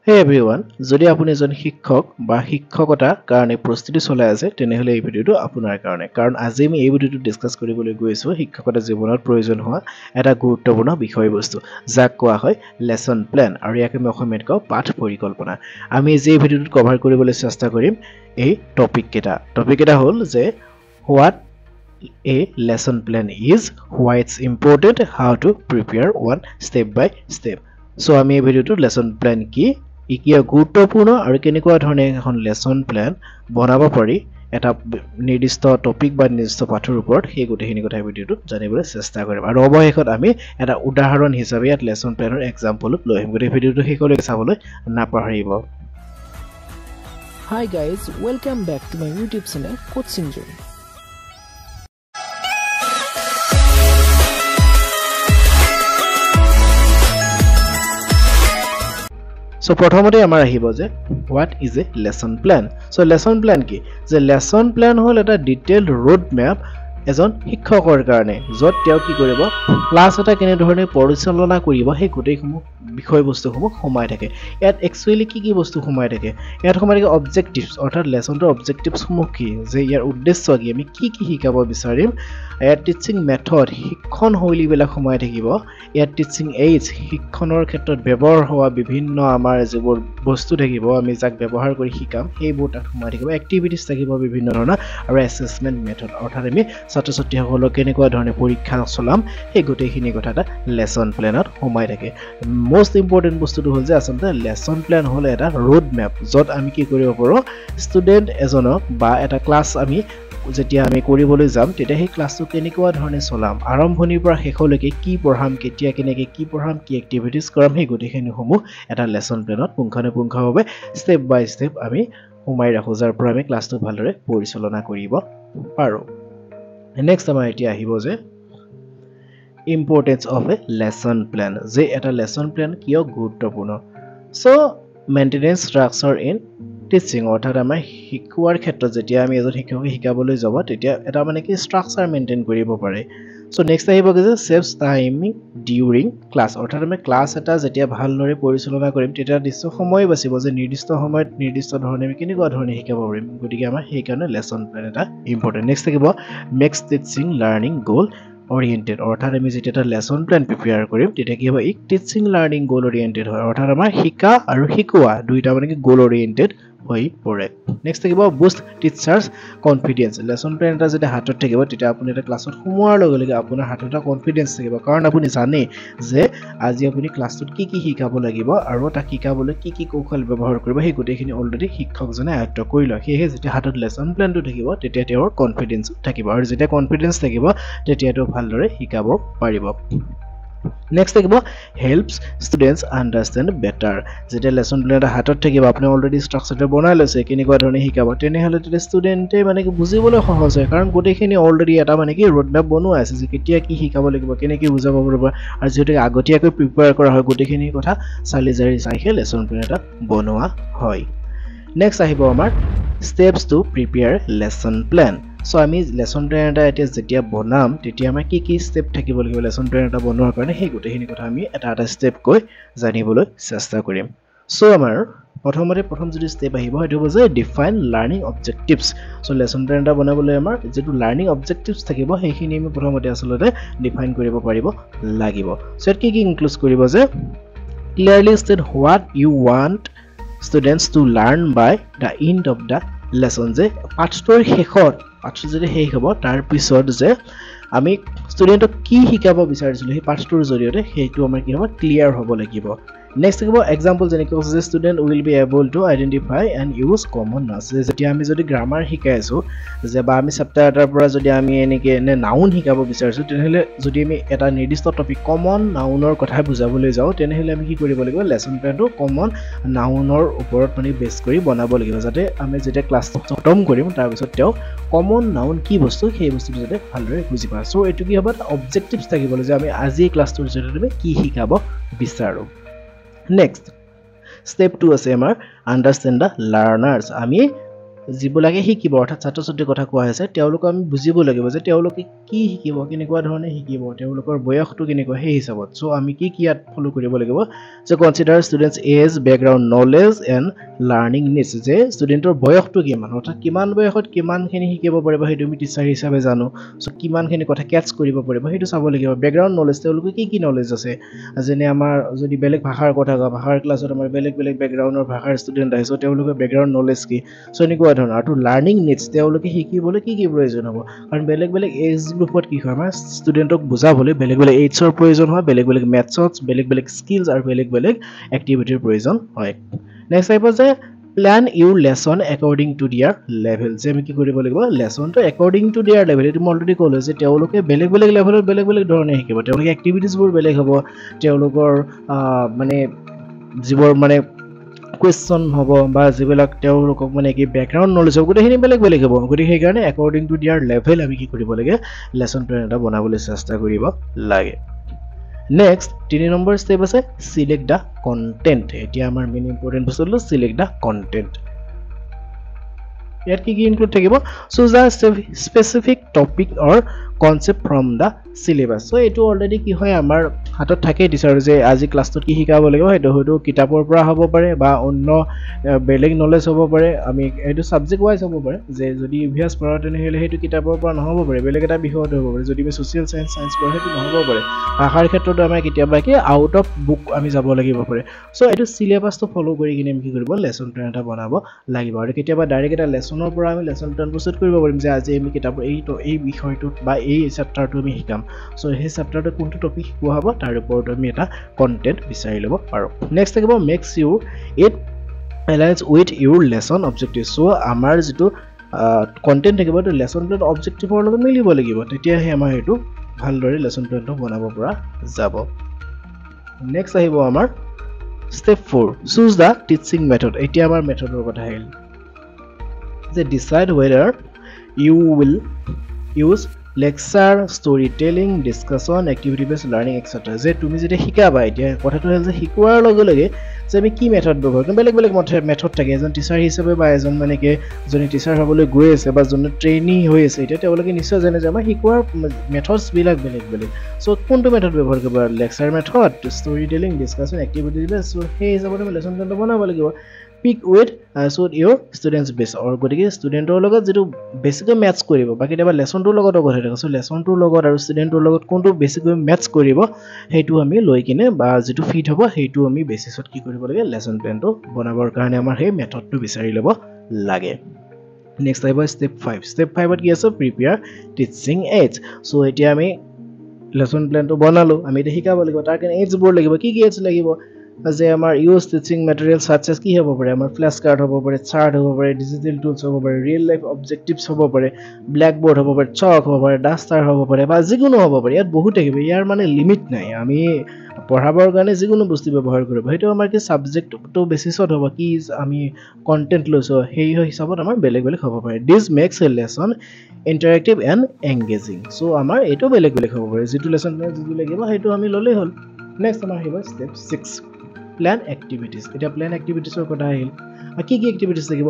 Hey everyone, যদি আপুনি এজন শিক্ষক বা শিক্ষকতা কাৰণে প্ৰস্তুতি চলাই আছে তেনেহলে এই ভিডিওটো আপোনাৰ কাৰণে কাৰণ আজি আমি এই ভিডিওটো ডিসকাস কৰিবলৈ গৈছো শিক্ষকতা জীৱনত প্ৰয়োজন হোৱা এটা গুৰুত্বপূৰ্ণ বিষয়বস্তু যাক কোৱা হয় লেসন প্ল্যান আৰু ইয়াকে আমি অসমীয়াত কওঁ পাঠ পৰিকল্পনা আমি এই ভিডিওটোত কভাৰ কৰিবলৈ চেষ্টা কৰিম এই টপিক কেটা হ'ল যে what a lesson plan is, why it's important, how to prepare one step by step. So আমি এই ভিডিওটো লেসন প্ল্যান কি ইকিয়া গুৰুত্বপূৰ্ণ আৰু কেনেকুৱা ধৰণে এখন লেসন প্ল্যান বনাব পাৰি এটা নিৰ্দিষ্ট টপিক বা নিৰ্দিষ্ট পাঠৰ ওপৰত সেই গোটেইখিনি কথা ভিডিওটো জানিবলৈ চেষ্টা কৰিম আৰু অৱশেষত আমি এটা উদাহৰণ হিচাপে ইয়াত লেসন প্ল্যানৰ এক্সাম্পল লৈ আহিম গোটেই ভিডিওটো শেষলৈকে চাবলৈ নাপাহৰিব Hi guys, welcome back to my YouTube channel Coaching Zone. So প্ৰথমতে আমাৰ আহিব যে what is a lesson plan. So lesson plan কি যে lesson plan হল এটা detailed road map এজন শিক্ষকৰ কাৰণে যত তেওঁ কি কৰিব ক্লাছ এটা কেনে ধৰণে পৰিচালনা কৰিব সেই গোটেইসমূহ বিষয়বস্তুসমূহ সোমাই থাকে ইয়াত একচুয়ালি কি বস্তু সোমাই থাকে ইয়াত সোমাই থাকে অবজেক্টিভস অৰ্থাৎ লেসনৰ অবজেক্টিভস সমূহ কি যে ইয়াৰ উদ্দেশ্য কি আমি কি শিকাব বিচাৰিম ইয়াত টিচিং মেথড শিক্ষণ শৈলীবিলাক সোমাই থাকিব ইয়াত টিচিং এইডছ শিক্ষণৰ ক্ষেত্ৰত ব্যৱহাৰ হোৱা বিভিন্ন আমাৰ যিবোৰ বস্তু থাকিব আমি যাক ব্যৱহাৰ কৰি শিকাম সেইবোৰ তাত সোমাই থাকিব এক্টিভিটিজ থাকিব বিভিন্ন ধৰণৰ আৰু এসেসমেন্ট মেথড অৰ্থাৎ আমি ছাত্ৰ-ছাত্ৰীসকলক কেনেকুৱা ধৰণে পৰীক্ষা চলাম সেই গোটেইখিনি কথা এটা লেসন প্ল্যানত সোমাই থাকে most important বস্তুটো হ'ল যে আসলে লেসন প্ল্যান হল এটা road map যত আমি কি কৰিব পাৰো ষ্টুডেন্ট এজনক বা এটা ক্লাছ আমি যেতিয়া আমি কৰিবলৈ যাম তেতিয়া সেই ক্লাছটো কেনেকুৱা ধৰণে চলাম আৰম্ভণিৰ পৰা শেষলৈকে কি পঢ়াম কেতিয়া কেনেকৈ কি পঢ়াম কি এক্টিভিটিজ কৰাম সেই গোটেইখিনি সমূহ এটা লেসন প্ল্যানত পুংখানুপুংখভাৱে স্টেপ বাই স্টেপ আমি সোমাই ৰাখো যাৰ পৰা আমি ক্লাছটো ভালদৰে পৰিচালনা কৰিব পাৰো নেক্সট আমাৰ এতিয়া আহিব যে importance of a lesson plan যে এটা lesson plan কিয় গুৰুত্বপূৰ্ণ so maintenance structure in teaching অৰ্থাৎ আমাৰ শিক্ষাৰ ক্ষেত্ৰত যেতিয়া আমি এজন শিক্ষকক শিকাবলৈ যাব তেতিয়া এটা মানে কি structure maintain কৰিব পাৰে so next আহিব যে saves timing during class অৰ্থাৎ আমি ক্লাছ এটা যেতিয়া ভালদৰে পৰিচালনা কৰিম তেতিয়া নিশ্চয় সময় বাচিব যে নিৰ্দিষ্ট সময়ত নিৰ্দিষ্ট ধৰণে আমি কেনেকুৱা ধৰণে শিকাব পাৰিম গতিকে আমাৰ সেই কাৰণে lesson plan এটা important next থাকিব makes teaching learning goal oriented অৰ্থাৎ আমি যেতিয়া এটা লেসন প্ল্যান প্ৰিপেয়াৰ কৰিম তেতিয়া কি হ'ব ই টিচিং লাৰ্নিং গোল ওৰিয়েন্টেড হয় অৰ্থাৎ আমাৰ শিকা আৰু শিকোৱা দুইটা মানে কি গোল ওৰিয়েন্টেড হৈ পৰে নেক্সট থাকিব Boost teachers confidence lesson plan এটা যেতিয়া হাতত থাকিব তেতিয়া আপুনি এটা ক্লাছত সোমোৱাৰ লগে লগে আপোনাৰ হাতত এটা কনফিডেন্স থাকিব কাৰণ আপুনি জানে যে আজি আপুনি ক্লাছটোত কি শিকাব লাগিব আৰু তাক শিকাবলৈ কি কৌশল ব্যৱহাৰ কৰিব সেই গোটেইখিনি অলৰেডি শিক্ষকজনে আয়ত্ত কৰি লয় সেয়ে যেতিয়া হাতত লেসন প্ল্যানটো থাকিব তেতিয়া তেওঁৰ কনফিডেন্স থাকিব আৰু যেতিয়া কনফিডেন্স থাকিব তেতিয়া তেওঁ ভালদৰে শিকাব পাৰিব Next থাকিব helps students understand better যেটা লেসন প্ল্যান এটা হাতত থাকিব আপুনি অলৰেডি স্ট্ৰাকচাৰটো বনাই লৈছে কেনেকুৱা ধৰণে শিকাব তেনেহলে ষ্টুডেন্টে মানে কি বুজিবলৈ সহজ হয় কাৰণ গোটেইখিনি অলৰেডি এটা মানে কি ৰোড মেপ বনোৱা আছে যে কেতিয়া কি শিকাব লাগিব কেনেকৈ বুজাব পাৰিব আৰু যেটো আগতীয়াকৈ প্ৰিপেয়াৰ কৰা হয় গোটেইখিনি কথা চালি জাৰি চাইহে লেসন প্ল্যান এটা বনোৱা হয় নেক্সট আহিব আমাৰ steps to prepare lesson plan So আমি লেসন প্ল্যান এটা এতিয়া যেতিয়া বনাম তেতিয়া আমাৰ কি স্টেপ থাকিব লাগিব লেসন প্ল্যান এটা বনোৱাৰ কাৰণে সেই গোটেইখিনি কথা আমি এটা স্টেপ কৈ জানিবলৈ চেষ্টা কৰিম সো আমাৰ প্ৰথম যদি স্টেপ আহিব সেইটো হ'ব যে define learning objectives so lesson plan এটা বনাবলৈ আমাৰ যেটো লাৰ্নিং অবজেক্টিভস থাকিব সেইখিনি আমি প্ৰথমতে আসলতে ডিফাইন কৰিব পাৰিব লাগিব সো কি ইনক্লুড কৰিব যে clearly state what you want students to learn by the end of the lesson যে পাঠটোৰ শেষত পাঠটো যদি শেষ হ'ব তাৰ পিছত যে আমি ষ্টুডেন্টক কি শিকাব বিচাৰিছিলো সেই পাঠটোৰ জৰিয়তে সেইটো আমাৰ কি হ'ব ক্লিয়াৰ হ'ব লাগিব নেক্সট থাকিব এক্সাম্পল যেনেকৈ যে student will be able to identify and use common nouns যেতিয়া আমি যদি গ্ৰামাৰ শিকাইছো যে বা আমি চেপ্টাৰ এটাৰ পৰা যদি আমি এনেকে নাউন শিকাব বিচাৰিছো তেনেহলে যদি আমি এটা নিৰ্দিষ্ট টপিক কমন নাউনৰ কথা বুজাবলৈ যাও তেনেহলে আমি কি কৰিব লাগিব লেসন প্ল্যানটো কমন নাউনৰ ওপৰত মানে বেছ কৰি বনাব লাগিব যাতে আমি যেতিয়া ক্লাছটো খতম কৰিম তাৰ পিছত তেও কমন নাউন কি বস্তু সেই বস্তুটো যাতে ভালদৰে বুজি পায় সো এটো কি হ'ব অবজেক্টিভস থাকিব যে আমি আজি ক্লাছটোৰ জৰিয়তে কি শিকাব বিচাৰো Next, step 2 আছে আমাৰ understand the learners আমি যিবিলাকে শিকিব অৰ্থাৎ ছাত্ৰ ছাত্ৰীৰ কথা কোৱা হৈছে তেওঁলোকক আমি বুজিব লাগিব যে তেওঁলোকে কি শিকিব কেনেকুৱা ধৰণে শিকিব তেওঁলোকৰ বয়সটো কেনেকুৱা সেই হিচাপত সো আমি কি ইয়াত ফলো কৰিব লাগিব যে consider students as background knowledge and learning needs যে ষ্টুডেন্টৰ বয়সটো কিমান অৰ্থাৎ কিমান বয়সত কিমানখিনি শিকিব পাৰিব সেইটো আমি টিচাৰ হিচাপে জানো সো কিমানখিনি কথা ক্যাচ কৰিব পাৰিব সেইটো চাব লাগিব ব্যাকগ্ৰাউণ্ড নলেজ তেওঁলোকে কি নলেজ আছে যেনে আমাৰ যদি বেলেগ ভাষাৰ কথা কোৱা ভাষাৰ ক্লাছত আমাৰ বেলেগ ব্যাকগ্ৰাউণ্ডৰ ভাষাৰ ষ্টুডেন্ট আছে সো তেওঁলোকৰ ব্যাকগ্ৰাউণ্ড নলেজ কি সো এনেকুৱা ধৰণৰ আৰু লাৰ্নিং নিডছ তেওঁলোকে শিকিবলৈ কি প্ৰয়োজন হ'ব কাৰণ বেলেগ এজ গ্ৰুপত কি হয় আমাৰ ষ্টুডেন্টক বুজাবলৈ বেলেগ এইজৰ প্ৰয়োজন হয় বেলেগ মেথছত বেলেগ স্কিলছ আৰু বেলেগ এক্টিভিটিৰ প্ৰয়োজন হয় নেক্সট আহিব যে plan your lesson according to their level যে আমি কি কৰিব লাগিব লেসনটো অ্যাকৰ্ডিং টু দিয়াৰ লেভেল এটো মই অলৰেডি ক'লো যে তেওঁলোকে বেলেগ লেভেলত বেলেগ ধৰণে শিকিব তেওঁলোকে এক্টিভিটিজবোৰ বেলেগ হ'ব তেওঁলোকৰ মানে যিবোৰ মানে question হ'ব বা যিবিলাক তেওঁলোকক মানে কি ব্যাকগ্ৰাউণ্ড নলেজ হ'ব গোটেইখিনি বেলেগ হ'ব গতিকে সেই কাৰণে অ্যাকৰ্ডিং টু দিয়াৰ লেভেল আমি কি কৰিব লাগে লেসন প্ল্যান এটা বনাবলৈ চেষ্টা কৰিব লাগে নেক্সট 3 নম্বৰ স্টেপ আছে সিলেক্ট দা কন্টেন্ট এতিয়া আমাৰ মেইন ইম্পৰ্টেন্ট বস্তু হল সিলেক্ট দা কন্টেন্ট ইয়াত কি ইনক্লুড থাকিব choose the specific topic or concept from the syllabus so এটো অলৰেডি কি হয় আমাৰ হাতত থাকে টিচাৰ যে আজি ক্লাছটোত কি শিকাব লাগিব হেটো হয়তো কিতাপৰ পৰা হ'ব পাৰে বা অন্য বেলেগ নলেজ হ'ব পাৰে আমি এটো সাবজেক্ট ওয়াইজ হ'ব পাৰে যে যদি ইভিএস পঢ়া তেনে হলে হেটো কিতাপৰ পৰা নহ'ব পাৰে বেলেগ এটা বিষয়ত হ'ব পাৰে যদি আমি সোশ্যাল সায়েন্স পঢ়া হেটো নহ'ব পাৰে ভাষাৰ ক্ষেত্ৰত আমাৰ কেতিয়াবা কি আউট অফ বুক আমি যাব লাগিব পাৰে সো এটো সিলেবাসটো ফলো কৰি কিনে আমি কি কৰিব লেসন প্ল্যান এটা বনাব লাগিব আৰু কেতিয়াবা ডাইৰেক্ট এটা লেসনৰ পৰা আমি লেসন প্ল্যান প্ৰস্তুত কৰিব পাৰিম যে আজি আমি কিতাপৰ এই বিষয়টোত বা এই চেপ্টাৰটো আমি শিকাম সো এই চেপ্টাৰটো কোনটো টপিক শিকোৱা হ'ব তাৰ ওপৰত আমি এটা কন্টেন্ট বিচাৰি ল'ব পাৰো নেক্সট থাকিব makes you it aligns with your lesson objective so আমাৰ যেটো কন্টেন্ট থাকিব তো লেসন প্ল্যান অবজেক্টিভৰ লগত মিলিব লাগিব তেতিয়াহে আমাৰ হেতু ভালদৰে লেসন প্ল্যানটো বনাব পৰা যাব নেক্সট আহিব আমাৰ স্টেপ 4 চুজ দা টিচিং মেথড এতিয়া আমাৰ মেথডৰ কথা আহিল যে decide whether you will use lecture storytelling discussion activity based learning etc যে তুমি যেটা শিকাবা এতিয়া কথাটো হল যে শিকোৱাৰ লগে লগে যে আমি কি মেথড ব্যৱহাৰ কৰিম বেলেগ মেথড থাকে এজন টিচাৰ হিচাপে বা এজন মানে কি জনে টিচাৰ হ'বলৈ গৈ আছে বা জনে ট্ৰেইনি হৈ আছে এতিয়া তেওঁলোকে নিশ্চয় জানে যে আমাৰ শিকোৱাৰ মেথডস বিলাক বেলেগ সো কোনটো মেথড ব্যৱহাৰ কৰিব lecture method story telling discussion activity base so সেই হিচাপত আমি লেসন প্ল্যান বনাব লাগিব pick with so your students base or গটিকে ষ্টুডেন্টৰ লগত যেটো বেছিকৈ ম্যাচ কৰিব বা কেতিয়াবা লেসনটোৰ লগত কথা থাকে সো লেসনটোৰ লগত আৰু ষ্টুডেন্টৰ লগত কোনটো বেছিকৈ ম্যাচ কৰিব হেতু আমি লৈ কিনে বা যেটো ফিট হ'ব হেতু আমি বেসিছত কি কৰিব লাগে লেসন প্ল্যানটো বনাবৰ কাৰণে আমাৰ সেই মেথডটো বিচাৰি ল'ব লাগে নেক্সট আহিব স্টেপ 5 ত কি আছে প্ৰিপেয়াৰ টিচিং এইডছ সো এতিয়া আমি লেসন প্ল্যানটো বনালো আমি এটা শিকাব লাগিব তাৰ কাৰণে এইডছ বোৰ লাগিব কি এইডছ লাগিব যে আমাৰ use teaching material such as কি হ'ব পাৰে আমাৰ ফ্ল্যাশ কাৰ্ড হ'ব পাৰে চাৰ্ট হ'ব পাৰে ডিজিটাল টুলস হ'ব পাৰে ৰিয়েল লাইফ অবজেক্টিভস হ'ব পাৰে ব্ল্যাক বোৰ্ড হ'ব পাৰে চক হ'ব পাৰে ডাস্টাৰ হ'ব পাৰে বা যিকোনো হ'ব পাৰে ইয়াত বহুত থাকিব ইয়াৰ মানে লিমিট নাই আমি পঢ়াবৰ কাৰণে যিকোনো বস্তু ব্যৱহাৰ কৰিব হেতু আমাৰ কি সাবজেক্টটো বেসিছত হ'ব কি আমি কন্টেন্ট লৈছো সেই হিচাপত আমাৰ বেলেগ হ'ব পাৰে this max a lesson interactive and engaging so আমাৰ এটো বেলেগ হ'ব পাৰে যেটো লেসন প্ল্যান যেটো লাগিব হেতু আমি ললেই হল নেক্সট আমাৰ আহিব স্টেপ 6 plan activities এটা plan activities ৰ কথা আহিল কি activities থাকিব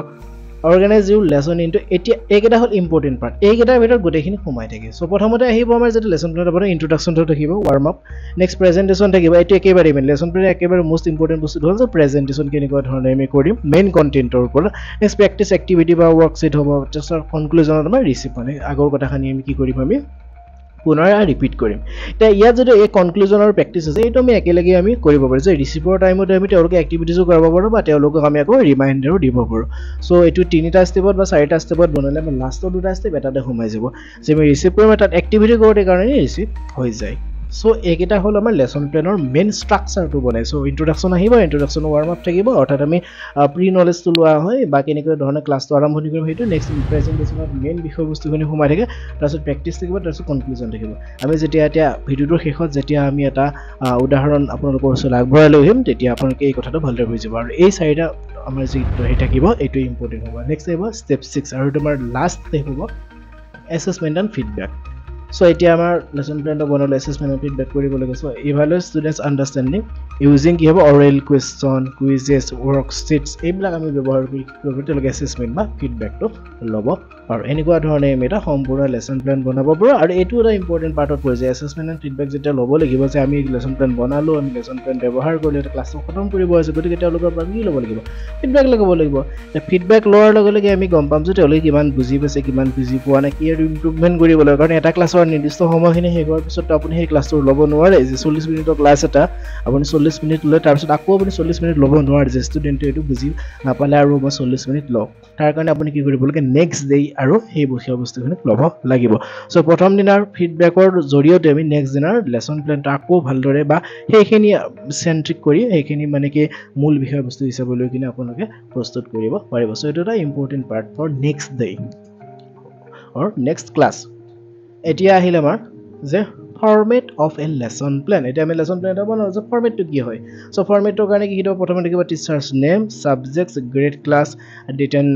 organize your lesson into এতিয়া এইকেইটা হল ইম্পৰ্টেন্ট পাৰ্ট এইকেইটাৰ ভিতৰত গোটেইখিনি সোমাই থাকে সো প্ৰথমতে আহিব আমাৰ যেটো লেসন প্ল্যানৰ পৰা ইন্ট্ৰোডাকশন টো থাকিব ওয়াৰ্ম আপ নেক্সট প্ৰেজেন্টেশন থাকিব এটো একেবাৰে মেইন লেসন প্ল্যানৰ একেবাৰে মোস্ট ইম্পৰ্টেন্ট বস্তু হ'ল যে প্ৰেজেন্টেশন কেনেকুৱা ধৰণে আমি কৰিম মেইন কন্টেন্টৰ ওপৰত নেক্সট প্ৰেক্টিস এক্টিভিটি বা ওয়াৰ্কশিট হ'ব তাৰপিছত কনক্লুজনত আমাৰ ৰিসিভ মানে আগৰ কথাখিনি আমি কি কৰিম আমি পুনৰ ৰিপিট কৰিম তে ইয়াত যদি এই কনক্লুজনৰ প্ৰেক্টিস আছে এটো আমি একেলগে আমি কৰিব পাৰো যে ৰিসিভৰ টাইমত আমি তেওঁলোকে এক্টিভিটিজও কৰিব পাৰো বা তেওঁলোকক আমি আকৌ ৰিমাইন্ডাৰো দিব পাৰো সো এটো তিনিটা ষ্টেপত বা চাৰিটা ষ্টেপত বনালে আমি লাষ্টৰ দুটা ষ্টেপ এটাতে সোমাই যাব যে আমি ৰিসিভ কৰিম তাত এক্টিভিটি কৰোতে কাৰণে ৰিসিভ হৈ যায় সো এইকেইটা হল আমাৰ লেসন প্ল্যানৰ মেইন স্ট্ৰাকচাৰটো বনাই সো ইন্ট্ৰোডাকশন আহিব ইন্ট্ৰোডাকশন ওয়াৰ্ম আপ থাকিব অৰ্থাৎ আমি প্ৰি নলেজটো লোৱা হয় বা কেনেকৈ ধৰণে ক্লাছটো আৰম্ভণি কৰিম হেতু নেক্সট প্ৰেজেন্টেশনত মেইন বিষয়বস্তুখিনি সোমাই থাকে তাৰপিছত প্ৰেক্টিস থাকিব তাৰপিছত কনক্লুজন থাকিব আমি যেতিয়া এতিয়া ভিডিওটোৰ শেষত যেতিয়া আমি এটা উদাহৰণ আপোনালোকৰ ওচৰত আগবঢ়াই লৈ আহিম তেতিয়া আপোনালোকে এই কথাটো ভালদৰে বুজিব আৰু এই চাৰিটা আমাৰ যেটো হে থাকিব এটো ইম্পৰ্টেন্ট হ'ব নেক্সট আহিব স্টেপ 6 আৰু তোমাৰ লাষ্ট স্টেপ হ'ব এসেসমেন্ট এণ্ড ফিডব্যাক সো এতিয়া আমাৰ লেসন প্ল্যানটো বনালে এসেসমেন্ট এণ্ড ফিডব্যাক কৰিব লাগে সো ইভালুৱেট ষ্টুডেন্টস আন্ডাৰষ্টেণ্ডিং ইউজিং কি হ'ব অৰেল কুৱেশ্যন কুইজেছ ৱৰ্কশ্বিটছ এইবিলাক আমি ব্যৱহাৰ কৰি তেওঁলোকে এছেছমেণ্ট বা ফিডবেকটো ল'ব পাৰোঁ এনেকুৱা ধৰণে আমি এটা সম্পূৰ্ণ লেচন প্লেন বনাব পাৰোঁ আৰু এইটো এটা ইম্পৰ্টেণ্ট পাৰ্টত পৰে যে এছেছমেণ্ট এণ্ড ফিডবেক যেতিয়া ল'ব লাগিব যে আমি লেচন প্লেন বনালোঁ আমি লেচন প্লেন ব্যৱহাৰ কৰিলোঁ এটা ক্লাছটো খতম কৰিব আছে গতিকে তেওঁলোকৰ পৰা কি ল'ব লাগিব ফিডবেক ল'ব লাগিব ফিডবেক লোৱাৰ লগে লগে আমি গম পাম যে তেওঁলোকে কিমান বুজি পাইছে কিমান বুজি পোৱা নাই কি আৰু ইম্প্ৰুভমেণ্ট কৰিব লাগিব কাৰণ এটা ক্লাছৰ নিৰ্দিষ্ট সময়খিনি শেষ হোৱাৰ পিছত আপুনি সেই ক্লাছটো ল'ব নোৱাৰে যে 40 মিনিটৰ ক্লাছ এটা আপুনি 40 মিনিট লৈ তাৰপিছত আকৌ আপুনি 40 মিনিট ল'ব নোৱাৰে যে ষ্টুডেণ্টে এইটো বুজি নাপালে আৰু মই 40 মিনিট লওঁ তাৰ কাৰণে আপুনি কি কৰিব লাগে নেক্সট ডে আৰু সেই বস্তুখিনি ল'ব লাগিব চ' প্ৰথম দিনাৰ ফিডবেকৰ জৰিয়তে আমি নেক্সট দিনাৰ লেচন প্লেনটো আকৌ ভালদৰে বা সেইখিনি চেণ্ট্ৰিক কৰি সেইখিনি মানে কি মূল বিষয়বস্তু হিচাপে লৈ কিনে আপোনালোকে প্ৰস্তুত কৰিব পাৰিব চ' এইটো এটা important part for next day or next class এতিয়া আহিল আমাৰ যে format of a lesson plan এতিয়া আমি লেচন প্লেন এটা বনাওঁ যে ফৰ্মেটটো কি হয় চ' ফৰ্মেটটোৰ কাৰণে কি থাকিব প্ৰথমে থাকিব teacher's name subjects grade class date and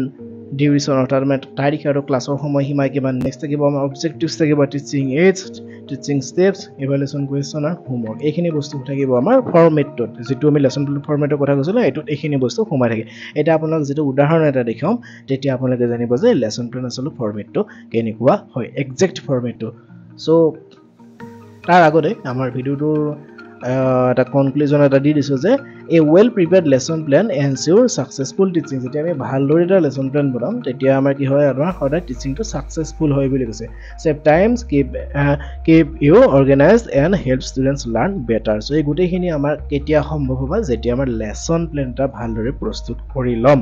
duration অৰ্থাৎ মানে তাৰিখ আৰু ক্লাছৰ সময়সীমা কিমান নেক্সট থাকিব আমাৰ অবজেক্টিভছ থাকিব teaching AIDS teaching steps evaluation question আৰু হোমৱৰ্ক এইখিনি বস্তু থাকিব আমাৰ ফৰ্মেটটোত যিটো আমি লেচন প্লেন ফৰ্মেটৰ কথা কৈছিলোঁ এইটোত এইখিনি বস্তু সোমাই থাকে এতিয়া আপোনাক যিটো উদাহৰণ এটা দেখাম তেতিয়া আপোনালোকে জানিব যে লেচন প্লেন আচলতে ফৰ্মেটটো কেনেকুৱা হয় একজেক্ট ফৰ্মেটটো চ' তাৰ আগতে আমাৰ ভিডিঅ'টোৰ এটা কনক্লুজন এটা দি দিছোঁ যে a well prepared lesson plan ensure successful teaching যেতিয়া আমি ভালদৰে এটা লেচন প্লেন বনাম তেতিয়া আমাৰ কি হয় আমাৰ সদায় টিচিংটো ছাকচেছফুল হয় বুলি কৈছে save times keep you organise and help students learn better so' এই গোটেইখিনি আমাৰ কেতিয়া সম্ভৱ হ'ব যেতিয়া আমাৰ লেচন প্লেন এটা ভালদৰে প্ৰস্তুত কৰি ল'ম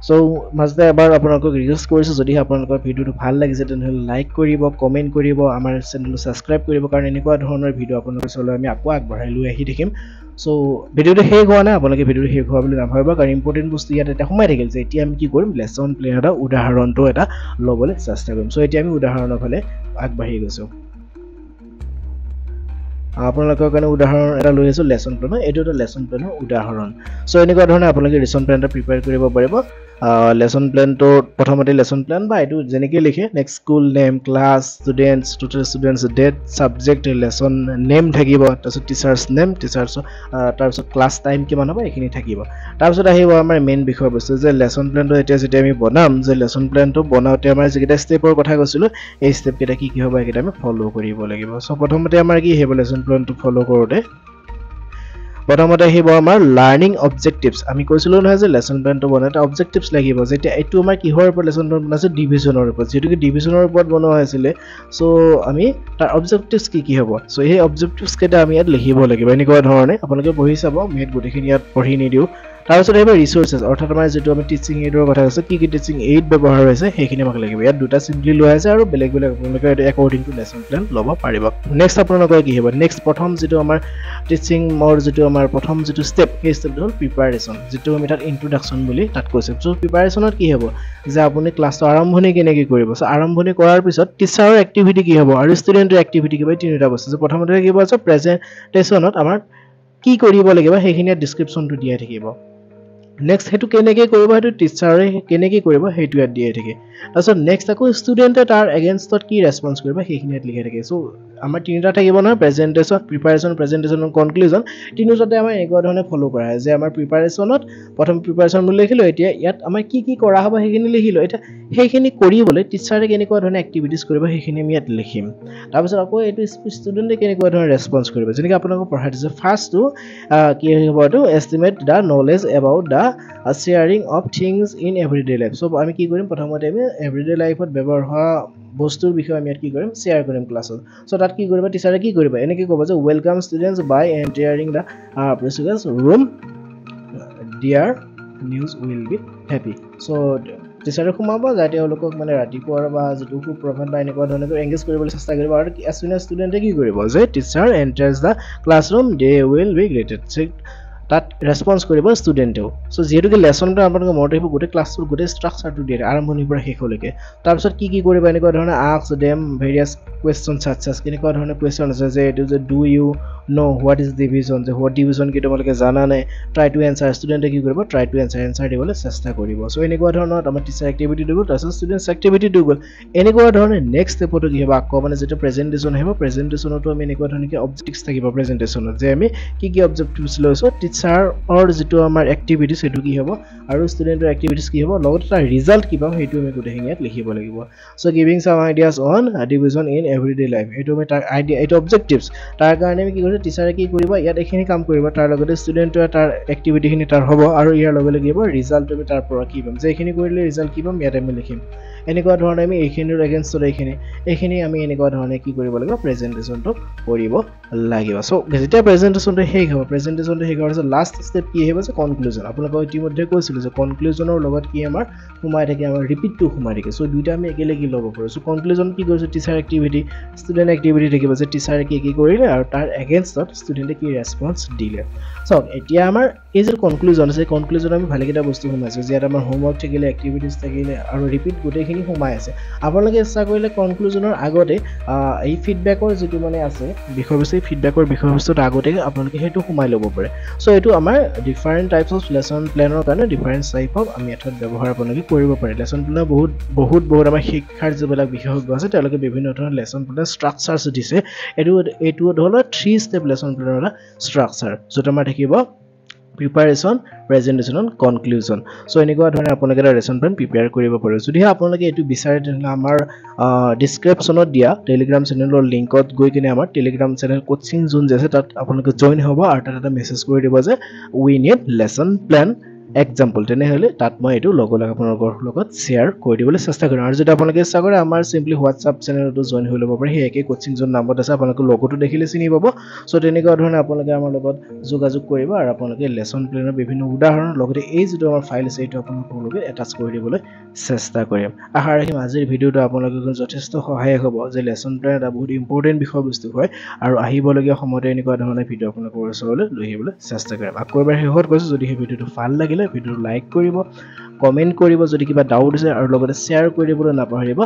চ' মাজতে এবাৰ আপোনালোকক ৰিকুৱেষ্ট কৰিছোঁ যদি আপোনালোকৰ ভিডিঅ'টো ভাল লাগিছে তেনেহ'লে লাইক কৰিব কমেণ্ট কৰিব আমাৰ চেনেলটো ছাবস্ক্ৰাইব কৰিব কাৰণ এনেকুৱা ধৰণৰ ভিডিঅ' আপোনালোকৰ ওচৰলৈ আমি আকৌ আগবঢ়াই লৈ আহি থাকিম চ' ভিডিঅ'টো শেষ হোৱা নাই আপোনালোকে ভিডিঅ'টো শেষ হোৱা বুলি নাভাবিব কাৰণ ইম্পৰ্টেণ্ট বস্তু ইয়াত এটা সোমাই থাকিল যে এতিয়া আমি কি কৰিম লেচন প্লেন এটা উদাহৰণটো এটা ল'বলৈ চেষ্টা কৰিম চ' এতিয়া আমি উদাহৰণৰ ফালে আগবাঢ়ি গৈছোঁ আপোনালোকৰ কাৰণে উদাহৰণ এটা লৈ আছোঁ লেচন প্লেনৰ এইটো এটা লেচন প্লেনৰ উদাহৰণ চ' এনেকুৱা ধৰণে আপোনালোকে লেচন প্লেন এটা প্ৰিপেয়াৰ কৰিব পাৰিব লেচন প্লেনটো প্ৰথমতে লেচন প্লেন বা এইটো যেনেকৈ লিখে next school name class students total students date subject lesson name থাকিব তাৰপিছত টিচাৰ্ছ নেম টিচাৰ্ছৰ তাৰপিছত ক্লাছ টাইম কিমান হ'ব এইখিনি থাকিব তাৰপিছত আহিব আমাৰ মেইন বিষয়বস্তু যে লেচন প্লেনটো এতিয়া যেতিয়া আমি বনাম যে লেচন প্লেনটো বনাওঁতে আমাৰ যিকেইটা ষ্টেপৰ কথা কৈছিলোঁ এই ষ্টেপকেইটা কি হ'ব এইকেইটা আমি ফ'ল' কৰিব লাগিব চ' প্ৰথমতে আমাৰ কি আহিব লেচন প্লেনটো ফ'ল' কৰোঁতে প্ৰথমতে আহিব আমাৰ লাৰ্ণিং অবজেক্টিভছ আমি কৈছিলোঁ নহয় যে লেচন প্লেনটো বনাওঁতে অবজেক্টিভছ লাগিব যেতিয়া এইটো আমাৰ কিহৰ ওপৰত লেচন প্লেন বনাইছোঁ ডিভিজনৰ ওপৰত যিহেতুকে ডিভিজনৰ ওপৰত বনোৱা হৈছিলে চ' আমি তাৰ অবজেক্টিভছ কি হ'ব চ' সেই অবজেক্টিভছ কেইটা আমি ইয়াত লিখিব লাগিব এনেকুৱা ধৰণে আপোনালোকে পঢ়ি চাব আমি ইয়াত গোটেইখিনি ইয়াত পঢ়ি নিদিওঁ তাৰপিছত আহিব ৰিচোৰ্চেছ অৰ্থাৎ আমাৰ যিটো আমি টিচিং এইডৰ কথা কৈছোঁ কি টিচিং এইড ব্যৱহাৰ হৈছে সেইখিনি আমাক লাগিব ইয়াত দুটা চিম্পলি লোৱা আছে আৰু বেলেগ বেলেগ আপোনালোকে একৰ্ডিং টু লেচন প্লেন ল'ব পাৰিব নেক্সট আপোনালোকৰ কি হ'ব নেক্সট প্ৰথম যিটো আমাৰ টিচিঙৰ যিটো আমাৰ প্ৰথম যিটো ষ্টেপ সেই ষ্টেপটো হ'ল প্ৰিপাৰেশ্যন যিটো আমি তাত ইন্ট্ৰডাকশ্যন বুলি তাত কৈছোঁ চ' প্ৰিপাৰেশ্যনত কি হ'ব যে আপুনি ক্লাছটো আৰম্ভণি কেনেকৈ কৰিব চ' আৰম্ভণি কৰাৰ পিছত টিচাৰৰ এক্টিভিটি কি হ'ব আৰু ষ্টুডেণ্টৰ এক্টিভিটি কি হ'ব তিনিটা বস্তু যে প্ৰথমতে থাকিব আছে প্ৰেজেণ্টেশ্যনত আমাৰ কি কৰিব লাগিব সেইখিনি ডিছক্ৰিপশ্যনটো দিয়াই থাকিব নেক্সট সেইটো কেনেকৈ কৰিব সেইটো টিচাৰে কেনেকৈ কৰিব সেইটো ইয়াত দিয়াই থাকে তাৰপিছত নেক্সট আকৌ ষ্টুডেণ্টে তাৰ এগেইনষ্টত কি ৰেছপন্স কৰিব সেইখিনি ইয়াত লিখাই থাকে চ' আমাৰ তিনিটা থাকিব নহয় প্ৰেজেণ্টেশ্যন প্ৰিপাৰেশ্যন কনক্লুজন তিনিওটাতে আমাৰ এনেকুৱা ধৰণে ফ'ল' কৰা হয় যে আমাৰ প্ৰিপাৰেশ্যনত প্ৰথম প্ৰিপাৰেশ্যন বুলি লিখিলোঁ এতিয়া ইয়াত আমাৰ কি কৰা হ'ব সেইখিনি লিখিলোঁ এতিয়া সেইখিনি কৰিবলৈ টিচাৰে কেনেকুৱা ধৰণে এক্টিভিটিছ কৰিব সেইখিনি আমি ইয়াত লিখিম তাৰপিছত আকৌ এইটো ষ্টুডেণ্টে কেনেকুৱা ধৰণে ৰেছপন্স কৰিব যেনেকৈ আপোনালোকক পঢ়াই দিছোঁ ফাৰ্ষ্টটো কি হ'ব এইটো estimate the knowledge about the sharing of things in everyday life চ' আমি কি কৰিম প্ৰথমতে আমি এভৰিডে লাইফত ব্যৱহাৰ হোৱা বস্তুৰ বিষয়ে আমি ইয়াত কি কৰিম শ্বেয়াৰ কৰিম ক্লাছত চ' তাত কি কৰিব টিচাৰে কি কৰিব এনেকৈ ক'ব যে welcome students by entering the precedence room their news will be happy so' টিচাৰে সোমাব যায় তেওঁলোকক মানে ৰাতিপুৱাৰ বা যিটো সুপ্ৰভাত বা এনেকুৱা ধৰণে এংগেজ কৰিবলৈ চেষ্টা কৰিব আৰু এজ চুন এজ ষ্টুডেণ্টে কি কৰিব যে teacher enters the classroom they will be greeted তাত ৰেসপন্স কৰিব ষ্টুডেন্টেও সো যেহেতুকে লেসন প্ল্যান আপোনালোকে মনত ৰাখিব গোটেই ক্লাছটোৰ গোটেই ষ্ট্ৰাকচাৰটো দিয়ে আৰম্ভণিৰ পৰা শেষলৈকে তাৰপিছত কি কৰিব এনেকুৱা ধৰণে আস্ক দেম ভেৰিয়াছ কুৱেশ্যন সাচ কেনেকুৱা ধৰণে কুৱেশ্যন আছে যে এটো যে do you know what is division যে হোৱাট ডিভিজন কি তোমালোকে জানা নাই ট্ৰাই টু এনসাৰ ষ্টুডেন্টে কি কৰিব ট্ৰাই টু এনসাৰ দিবলৈ চেষ্টা কৰিব সো এনেকুৱা ধৰণৰ আমাৰ টিচাৰ এক্টিভিটি দিব তাৰপিছত ষ্টুডেন্টছ এক্টিভিটি দিব এনেকুৱা ধৰণে নেক্সট ষ্টেপটো কি হ'ব আকৌ মানে যেটা প্ৰেজেন্টেশন আহিব প্ৰেজেন্টেশনটো আমি এনেকুৱা ধৰণে অবজেক্টিভস থাকিব প্ৰেজেন্টেশনত যে আমি কি অবজেক্টিভস লৈছো টিচাৰৰ যেটো আমাৰ এক্টিভিটিছ সেইটো কি হ'ব আৰু ষ্টুডেন্টৰ এক্টিভিটিছ কি হ'ব লগতে তাৰ ৰিজাল্ট কি পাম সেইটো আমি গোটেইখিনি ইয়াত লিখিব লাগিব so giving sum ideas on division in everyday life এইটো আমি তাৰ আইডিয়া এইটো অবজেক্টিভস তাৰ কাৰণে আমি কি কৰিছো টিচাৰে কি কৰিব ইয়াত এখিনি কাম কৰিব তাৰ লগতে ষ্টুডেন্টৰ তাৰ এক্টিভিটিখিনি তাৰ হ'ব আৰু ইয়াৰ লগে লগে ৰিজাল্ট আমি তাৰ পৰা কি পাম যে এখিনি কৰিলে ৰিজাল্ট কি পাম ইয়াত আমি লিখিম এনেকুৱা ধৰণে আমি এইখিনিৰ এগেইনষ্টত এইখিনি আমি এনেকুৱা ধৰণে কি কৰিব লাগিব প্ৰেজেন্টেশনটো কৰিব লাগিব সো যেতিয়া প্ৰেজেন্টেশনটো শেষ হ'ব প্ৰেজেন্টেশনটো শেষ হোৱাৰ পিছত লাষ্ট ষ্টেপ কি আহিব যে কনক্লুজন আপোনালোকক ইতিমধ্যে কৈছিল যে কনক্লুজনৰ লগত কি আমাৰ সোমাই থাকে আমাৰ ৰিপিটটো সোমাই থাকে সো দুইটা আমি একেলগে ল'ব পাৰো সো কনক্লুজন কি কৰিছে টিচাৰ এক্টিভিটি ষ্টুডেন্ট এক্টিভিটি থাকিব যে টিচাৰে কি কৰিলে আৰু তাৰ এগেইনষ্টত ষ্টুডেন্টে কি ৰেসপন্স দিলে সো এতিয়া আমাৰ এই যে কনক্লুজন আছে কনক্লুজন আমি ভালেকেইটা বস্তু সোমাইছো যে আমাৰ হোমৱৰ্ক থাকিলে এক্টিভিটিছ থাকিলে আৰু ৰিপিট গোটেইখিনি সোমাই আছে আপোনালোকে ইচ্ছা কৰিলে কনক্লুজনৰ আগতে এই ফিডব্যাকৰ যেটো মানে আছে বিষয়বস্তু ফিডব্যাকৰ বিষয়বস্তুৰ আগতে আপোনালোকে হেতু সোমাই ল'ব পাৰে সো এটো আমাৰ ডিফাৰেন্ট টাইপছ অফ লেসন প্ল্যানৰ কাৰণে ডিফাৰেন্ট টাইপ অফ আমি এটাত ব্যৱহাৰ আপোনালোকে কৰিব পাৰে লেসন প্ল্যানৰ বহুত আমাৰ শিক্ষাৰ যিবিলাক বিশেষজ্ঞ আছে তেওঁলোকে বিভিন্ন ধৰণৰ লেসন প্ল্যান ষ্ট্ৰাকচাৰছ দিছে এটো হ'ল 3 ষ্টেপ লেসন প্ল্যানৰ ষ্ট্ৰাকচাৰ যত আমাৰ থাকিব preparation presentation and conclusion so এনেকুৱা ধৰণে আপোনালোকে এটা লেসন প্ল্যান প্ৰিপেয়াৰ কৰিব পাৰে যদি আপোনালোকে এটো বিচাৰে তেনে আমাৰ ডেসক্ৰিপচনত দিয়া টেলিগ্ৰাম চেনেলৰ লিংকত গৈ কিনে আমাৰ টেলিগ্ৰাম চেনেল কোচিং জোন আছে তাত আপোনালোকে জয়েন হ'ব আৰু তাত এটা মেছেজ কৰি দিব যে উই নিড লেসন প্ল্যান এক্সাম্পল তেনেহলে তাত মই এটো আপোনালোকৰ লগত শেয়াৰ কৰি দিবলৈ চেষ্টা কৰিম আৰু যদি আপোনালোকে ইচ্ছা কৰে আমাৰ সিম্পলি হোৱাটসঅ্যাপ চেনেলটো জয়েন হৈ ল'ব পাৰে সেই একে কোচিং জোন নামত আছে আপোনালোকে লগটো দেখিলে চিনি পাব সো তেনেকুৱা ধৰণে আপোনালোকে আমাৰ লগত যোগাযোগ কৰিব আৰু আপোনালোকে লেসন প্ল্যানৰ বিভিন্ন উদাহৰণ লগতে এই যেটো আমাৰ ফাইল আছে এইটো আপোনালোকে এটাচ কৰি দিবলৈ চেষ্টা কৰিম আশা ৰাখিম আজিৰ ভিডিওটো আপোনালোকৰ যথেষ্ট সহায়ক হ'ব যে লেসন প্ল্যান এটা বহুত ইম্পৰ্টেন্ট বিষয়বস্তু হয় আৰু আহিবলগীয়া সময়তে এনেকুৱা ধৰণৰ ভিডিও আপোনালোকৰ ওচৰলৈ লৈ আহিবলৈ চেষ্টা কৰিম আকৌ এবাৰ শেষত কৈছো যদি এই ভিডিওটো ভাল লাগিলে ভিডিও লাইক কৰিব কমেন্ট কৰিব যদি কিবা ডাউট আছে আৰু লগতে শেয়াৰ কৰি দিবলৈ নাপাহৰিব